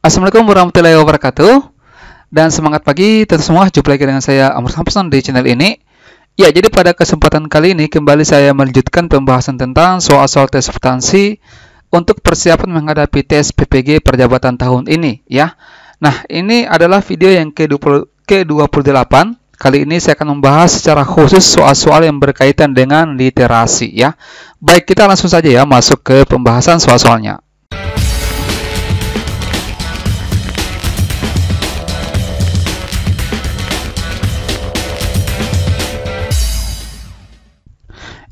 Assalamualaikum warahmatullahi wabarakatuh. Dan semangat pagi teman semua, jumpa lagi dengan saya Amr Samson di channel ini. Ya, jadi pada kesempatan kali ini kembali saya melanjutkan pembahasan tentang soal-soal tes substansi untuk persiapan menghadapi tes PPG perjabatan tahun ini ya. Nah, ini adalah video yang ke-28. Kali ini saya akan membahas secara khusus soal-soal yang berkaitan dengan literasi ya. Baik, kita langsung saja ya masuk ke pembahasan soal-soalnya.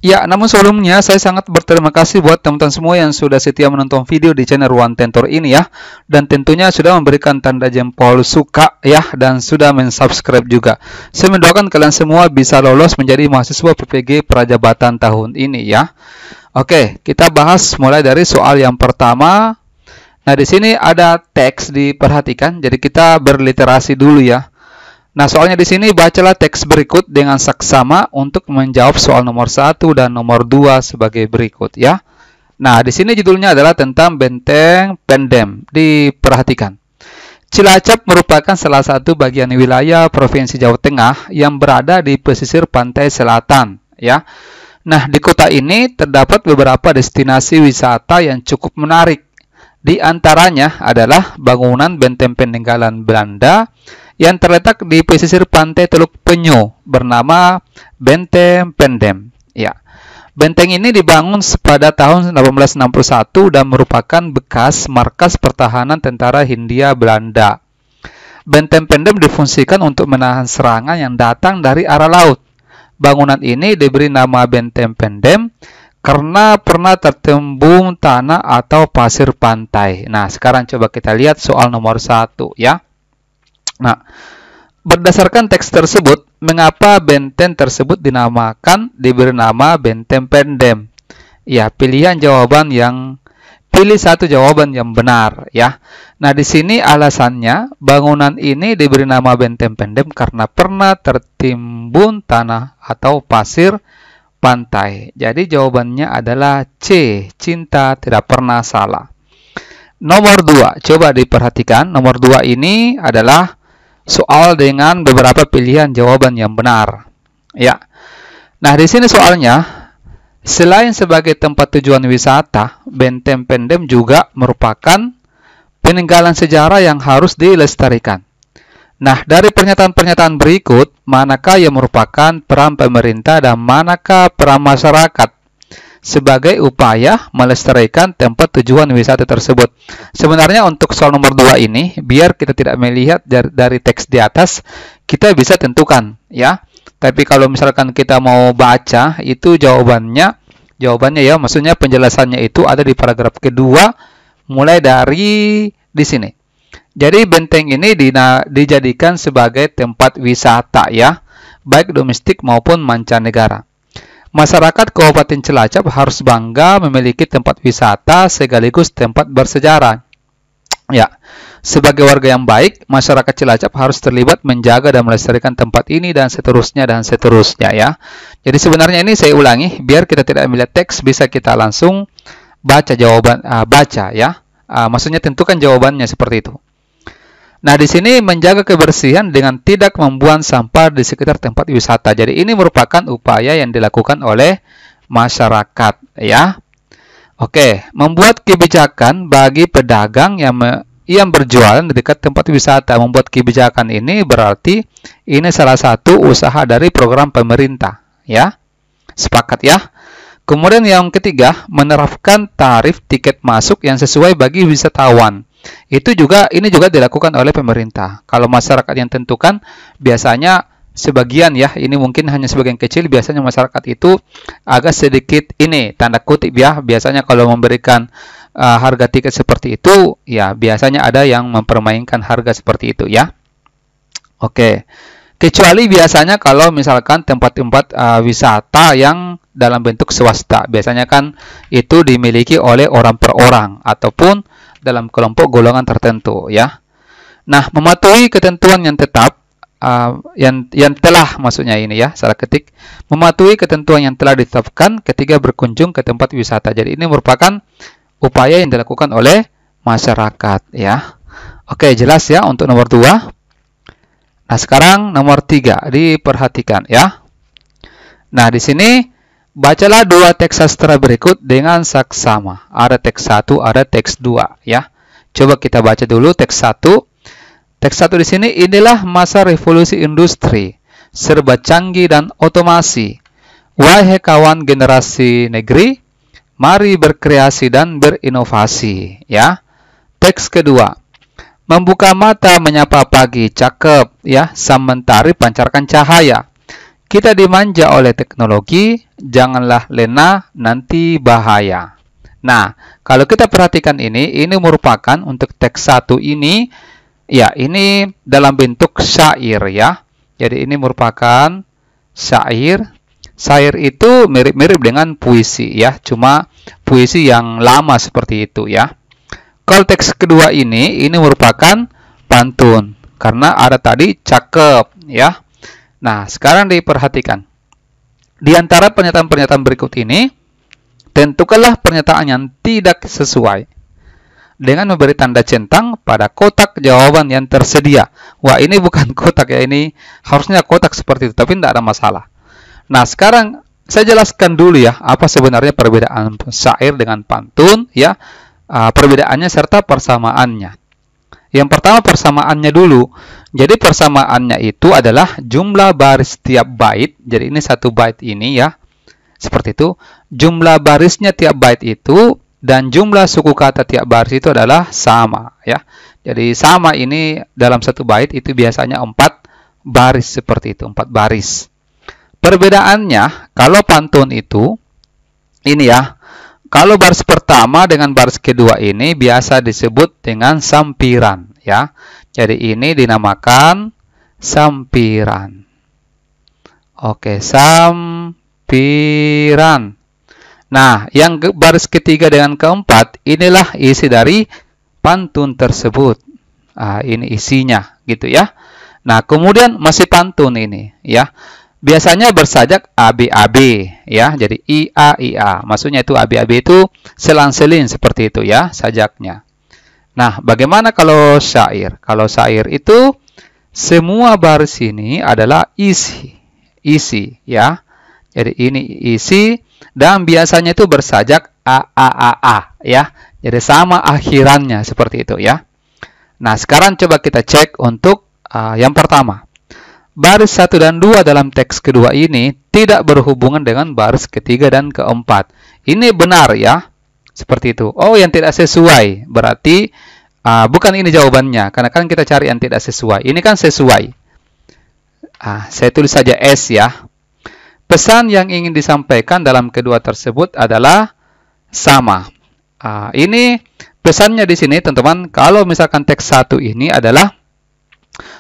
Ya, namun sebelumnya saya sangat berterima kasih buat teman-teman semua yang sudah setia menonton video di channel One Tentor ini ya. Dan tentunya sudah memberikan tanda jempol suka ya, dan sudah mensubscribe juga. Saya mendoakan kalian semua bisa lolos menjadi mahasiswa PPG Prajabatan tahun ini ya. Oke, kita bahas mulai dari soal yang pertama. Nah, di sini ada teks, diperhatikan. Jadi kita berliterasi dulu ya. Nah, soalnya di sini bacalah teks berikut dengan saksama untuk menjawab soal nomor 1 dan nomor 2 sebagai berikut ya. Nah, di sini judulnya adalah tentang Benteng Pendem. Diperhatikan. Cilacap merupakan salah satu bagian wilayah Provinsi Jawa Tengah yang berada di pesisir pantai selatan ya. Nah, di kota ini terdapat beberapa destinasi wisata yang cukup menarik. Di antaranya adalah bangunan benteng peninggalan Belanda yang terletak di pesisir pantai Teluk Penyu bernama Benteng Pendem. Ya. Benteng ini dibangun pada tahun 1861 dan merupakan bekas markas pertahanan tentara Hindia Belanda. Benteng Pendem difungsikan untuk menahan serangan yang datang dari arah laut. Bangunan ini diberi nama Benteng Pendem karena pernah tertimbun tanah atau pasir pantai. Nah, sekarang coba kita lihat soal nomor 1 ya. Nah, berdasarkan teks tersebut, mengapa benteng tersebut diberi nama Benteng Pendem? Ya, pilih satu jawaban yang benar ya. Nah, di sini alasannya bangunan ini diberi nama Benteng Pendem karena pernah tertimbun tanah atau pasir pantai. Jadi jawabannya adalah C, cinta tidak pernah salah. Nomor 2, coba diperhatikan. Nomor 2 ini adalah soal dengan beberapa pilihan jawaban yang benar. Ya. Nah, di sini soalnya, selain sebagai tempat tujuan wisata, Benteng Pendem juga merupakan peninggalan sejarah yang harus dilestarikan. Nah, dari pernyataan-pernyataan berikut, manakah yang merupakan peran pemerintah dan manakah peran masyarakat sebagai upaya melestarikan tempat tujuan wisata tersebut? Sebenarnya untuk soal nomor 2 ini, biar kita tidak melihat dari teks di atas, kita bisa tentukan ya. Tapi kalau misalkan kita mau baca, itu jawabannya ya, maksudnya penjelasannya itu ada di paragraf kedua mulai dari di sini. Jadi benteng ini dijadikan sebagai tempat wisata ya, baik domestik maupun mancanegara. Masyarakat Kabupaten Cilacap harus bangga memiliki tempat wisata sekaligus tempat bersejarah. Ya, sebagai warga yang baik, masyarakat Cilacap harus terlibat menjaga dan melestarikan tempat ini dan seterusnya ya. Jadi sebenarnya ini saya ulangi biar kita tidak melihat teks, bisa kita langsung baca ya. Maksudnya tentukan jawabannya seperti itu. Nah, di sini menjaga kebersihan dengan tidak membuang sampah di sekitar tempat wisata. Jadi ini merupakan upaya yang dilakukan oleh masyarakat ya. Oke, membuat kebijakan bagi pedagang yang berjualan di dekat tempat wisata. Membuat kebijakan ini berarti ini salah satu usaha dari program pemerintah ya. Sepakat ya. Kemudian yang ketiga, menerapkan tarif tiket masuk yang sesuai bagi wisatawan. Ini juga dilakukan oleh pemerintah. Kalau masyarakat yang tentukan, biasanya sebagian ya, ini mungkin hanya sebagian kecil, biasanya masyarakat itu agak sedikit ini, tanda kutip ya, biasanya kalau memberikan harga tiket seperti itu, ya biasanya ada yang mempermainkan harga seperti itu ya. Oke. Kecuali biasanya kalau misalkan tempat-tempat wisata yang dalam bentuk swasta, biasanya kan itu dimiliki oleh orang per orang ataupun dalam kelompok golongan tertentu ya. Nah, mematuhi ketentuan yang tetap yang telah, maksudnya ini ya, salah ketik, mematuhi ketentuan yang telah ditetapkan ketika berkunjung ke tempat wisata. Jadi ini merupakan upaya yang dilakukan oleh masyarakat ya. Oke, jelas ya untuk nomor 2. Nah, sekarang nomor 3, diperhatikan ya. Nah, di sini bacalah 2 teks sastra berikut dengan saksama. Ada teks 1, ada teks 2 ya. Coba kita baca dulu teks 1. Teks 1 di sini, inilah masa revolusi industri, serba canggih dan otomasi. Wahai kawan generasi negeri, mari berkreasi dan berinovasi ya. Teks kedua, membuka mata menyapa pagi, cakep ya, sang mentari pancarkan cahaya. Kita dimanja oleh teknologi, janganlah lena, nanti bahaya. Nah, kalau kita perhatikan ini merupakan untuk teks 1 ini, ya ini dalam bentuk syair ya. Jadi ini merupakan syair. Syair itu mirip-mirip dengan puisi ya, cuma puisi yang lama seperti itu ya. Kalau teks kedua ini merupakan pantun, karena ada tadi cakep ya. Nah, sekarang diperhatikan. Di antara pernyataan-pernyataan berikut ini, tentukanlah pernyataan yang tidak sesuai dengan memberi tanda centang pada kotak jawaban yang tersedia. Wah, ini bukan kotak ya, ini harusnya kotak seperti itu, tapi tidak ada masalah. Nah, sekarang saya jelaskan dulu ya, apa sebenarnya perbedaan syair dengan pantun ya, perbedaannya serta persamaannya. Yang pertama persamaannya dulu. Jadi persamaannya itu adalah jumlah baris tiap bait. Jadi ini satu bait ini ya, seperti itu. Jumlah barisnya tiap bait itu dan jumlah suku kata tiap baris itu adalah sama ya. Jadi sama ini dalam satu bait itu biasanya 4 baris seperti itu, 4 baris. Perbedaannya, kalau pantun itu, ini ya, kalau baris pertama dengan baris kedua ini biasa disebut dengan sampiran, ya. Jadi ini dinamakan sampiran. Oke, sampiran. Nah, yang baris ketiga dengan keempat, inilah isi dari pantun tersebut. Ini isinya, gitu ya. Nah, kemudian masih pantun ini, ya. Biasanya bersajak AB-AB ya. Jadi IA-IA. Maksudnya itu AB-AB itu selang-seling seperti itu ya sajaknya. Nah, bagaimana kalau syair? Kalau syair itu semua baris ini adalah isi. Isi ya. Jadi ini isi dan biasanya itu bersajak A ya. Jadi sama akhirannya seperti itu ya. Nah, sekarang coba kita cek untuk yang pertama. Baris 1 dan 2 dalam teks kedua ini tidak berhubungan dengan baris ketiga dan keempat. Ini benar ya, seperti itu. Oh, yang tidak sesuai, berarti bukan ini jawabannya, karena kan kita cari yang tidak sesuai. Ini kan sesuai. Saya tulis saja S ya. Pesan yang ingin disampaikan dalam kedua tersebut adalah sama. Ini pesannya di sini, teman-teman. Kalau misalkan teks 1 ini adalah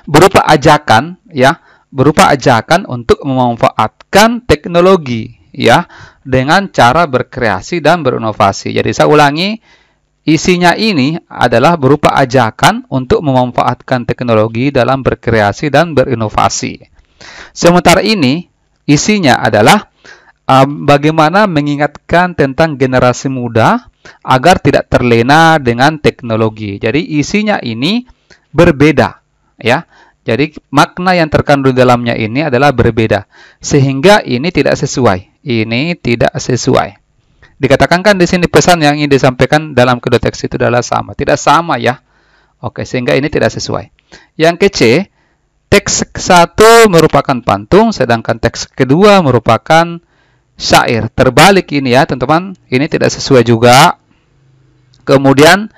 berupa ajakan ya, berupa ajakan untuk memanfaatkan teknologi ya dengan cara berkreasi dan berinovasi. Jadi saya ulangi, isinya ini adalah berupa ajakan untuk memanfaatkan teknologi dalam berkreasi dan berinovasi. Sementara ini isinya adalah bagaimana mengingatkan tentang generasi muda agar tidak terlena dengan teknologi. Jadi isinya ini berbeda. Ya, jadi makna yang terkandung dalamnya ini adalah berbeda, sehingga ini tidak sesuai. Ini tidak sesuai. Dikatakan kan di sini pesan yang ingin disampaikan dalam kedua teks itu adalah sama, tidak sama ya. Oke, sehingga ini tidak sesuai. Yang ke C, teks 1 merupakan pantun, sedangkan teks kedua merupakan syair. Terbalik ini ya, teman-teman. Ini tidak sesuai juga. Kemudian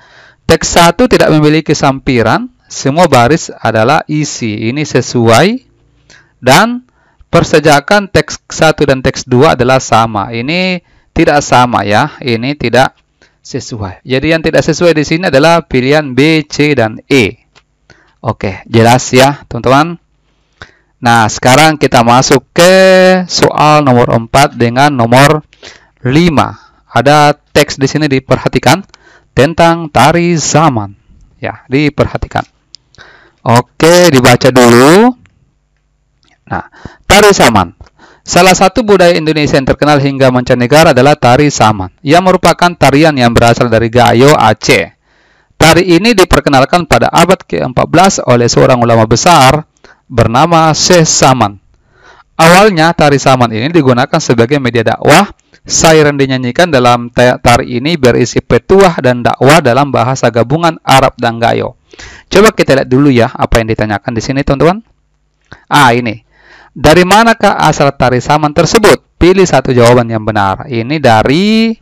teks 1 tidak memiliki sampiran. Semua baris adalah isi. Ini sesuai. Dan persejakan teks 1 dan teks 2 adalah sama. Ini tidak sama ya. Ini tidak sesuai. Jadi yang tidak sesuai di sini adalah pilihan B, C, dan E. Oke, jelas ya teman-teman. Nah, sekarang kita masuk ke soal nomor 4 dengan nomor 5. Ada teks di sini diperhatikan tentang tari zaman. Ya, diperhatikan. Oke, dibaca dulu. Nah, tari saman. Salah satu budaya Indonesia yang terkenal hingga mancanegara adalah tari saman, yang merupakan tarian yang berasal dari Gayo, Aceh. Tari ini diperkenalkan pada abad ke-14 oleh seorang ulama besar bernama Syekh Saman. Awalnya tari saman ini digunakan sebagai media dakwah. Sairan dinyanyikan dalam tari ini berisi petuah dan dakwah dalam bahasa gabungan Arab dan Gayo. Coba kita lihat dulu ya apa yang ditanyakan di sini, teman-teman. Ini. Dari manakah asal tari saman tersebut? Pilih satu jawaban yang benar. Ini dari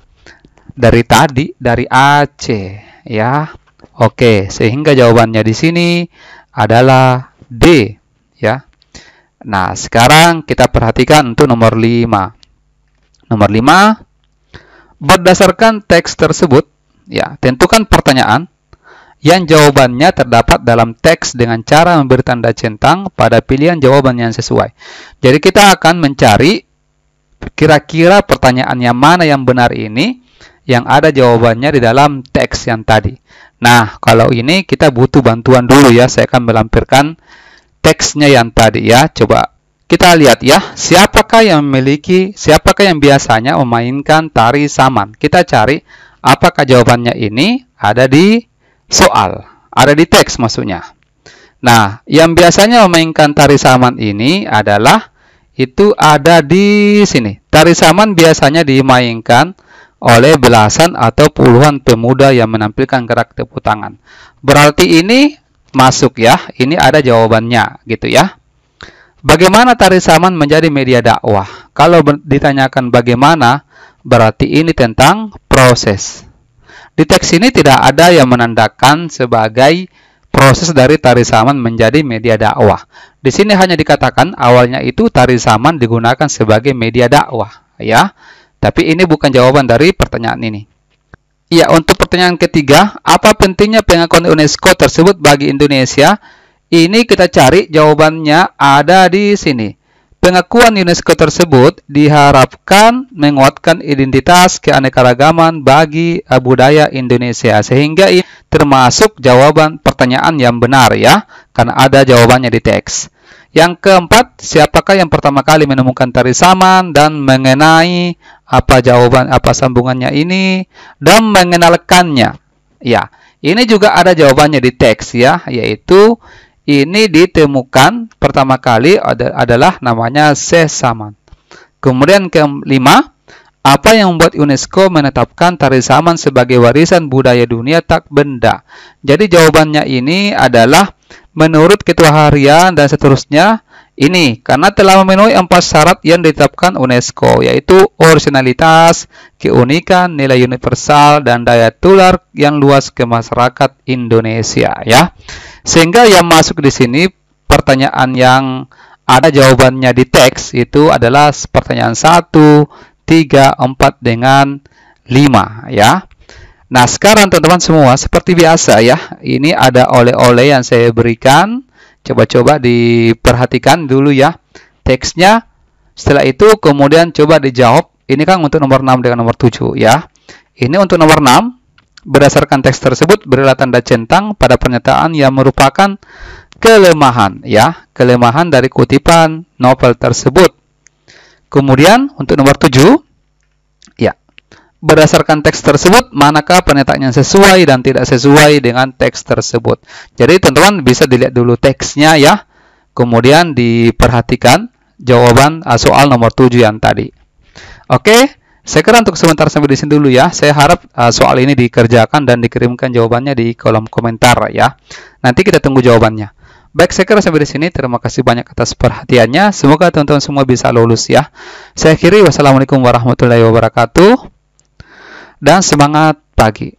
Aceh, ya. Oke, sehingga jawabannya di sini adalah D, ya. Nah, sekarang kita perhatikan untuk nomor 5. Nomor 5, berdasarkan teks tersebut, ya, tentukan pertanyaan yang jawabannya terdapat dalam teks dengan cara memberi tanda centang pada pilihan jawaban yang sesuai. Jadi kita akan mencari kira-kira pertanyaan yang mana yang benar ini yang ada jawabannya di dalam teks yang tadi. Nah, kalau ini kita butuh bantuan dulu ya. Saya akan melampirkan teksnya yang tadi ya. Coba kita lihat ya. Siapakah yang biasanya memainkan tari saman? Kita cari apakah jawabannya ini ada di soal, ada di teks maksudnya. Nah, yang biasanya memainkan tari saman ini adalah itu ada di sini. Tari saman biasanya dimainkan oleh belasan atau puluhan pemuda yang menampilkan gerak tepuk tangan. Berarti ini masuk ya. Ini ada jawabannya gitu ya. Bagaimana tari saman menjadi media dakwah? Kalau ditanyakan bagaimana, berarti ini tentang proses. Di teks ini tidak ada yang menandakan sebagai proses dari tari saman menjadi media dakwah. Di sini hanya dikatakan awalnya itu tari saman digunakan sebagai media dakwah, ya. Tapi ini bukan jawaban dari pertanyaan ini. Ya, untuk pertanyaan ketiga, apa pentingnya pengakuan UNESCO tersebut bagi Indonesia? Ini kita cari jawabannya ada di sini. Pengakuan UNESCO tersebut diharapkan menguatkan identitas keanekaragaman bagi budaya Indonesia. Sehingga ini termasuk jawaban pertanyaan yang benar ya, karena ada jawabannya di teks. Yang keempat, siapakah yang pertama kali menemukan tari saman dan mengenai apa sambungannya ini dan mengenalkannya? Ya, ini juga ada jawabannya di teks ya, yaitu ini ditemukan pertama kali adalah namanya Syekh Saman. Kemudian kelima, apa yang membuat UNESCO menetapkan tari saman sebagai warisan budaya dunia tak benda? Jadi jawabannya ini adalah menurut Ketua Harian dan seterusnya, ini karena telah memenuhi 4 syarat yang ditetapkan UNESCO, yaitu originalitas, keunikan, nilai universal, dan daya tular yang luas ke masyarakat Indonesia ya. Sehingga yang masuk di sini pertanyaan yang ada jawabannya di teks itu adalah pertanyaan 1, 3, 4 dengan 5 ya. Nah, sekarang teman-teman semua seperti biasa ya. Ini ada oleh-oleh yang saya berikan. Coba-coba diperhatikan dulu ya teksnya. Setelah itu kemudian coba dijawab. Ini kan untuk nomor 6 dengan nomor 7 ya. Ini untuk nomor 6. Berdasarkan teks tersebut berilah tanda centang pada pernyataan yang merupakan kelemahan ya. Kelemahan dari kutipan novel tersebut. Kemudian untuk nomor 7 ya. Berdasarkan teks tersebut, manakah pernyataan yang sesuai dan tidak sesuai dengan teks tersebut. Jadi teman-teman bisa dilihat dulu teksnya ya. Kemudian diperhatikan jawaban soal nomor 7 yang tadi. Oke, saya kira untuk sebentar sampai di sini dulu ya. Saya harap soal ini dikerjakan dan dikirimkan jawabannya di kolom komentar ya. Nanti kita tunggu jawabannya. Baik, saya kira sampai di sini. Terima kasih banyak atas perhatiannya. Semoga teman-teman semua bisa lulus ya. Saya akhiri, wassalamualaikum warahmatullahi wabarakatuh. Dan semangat pagi.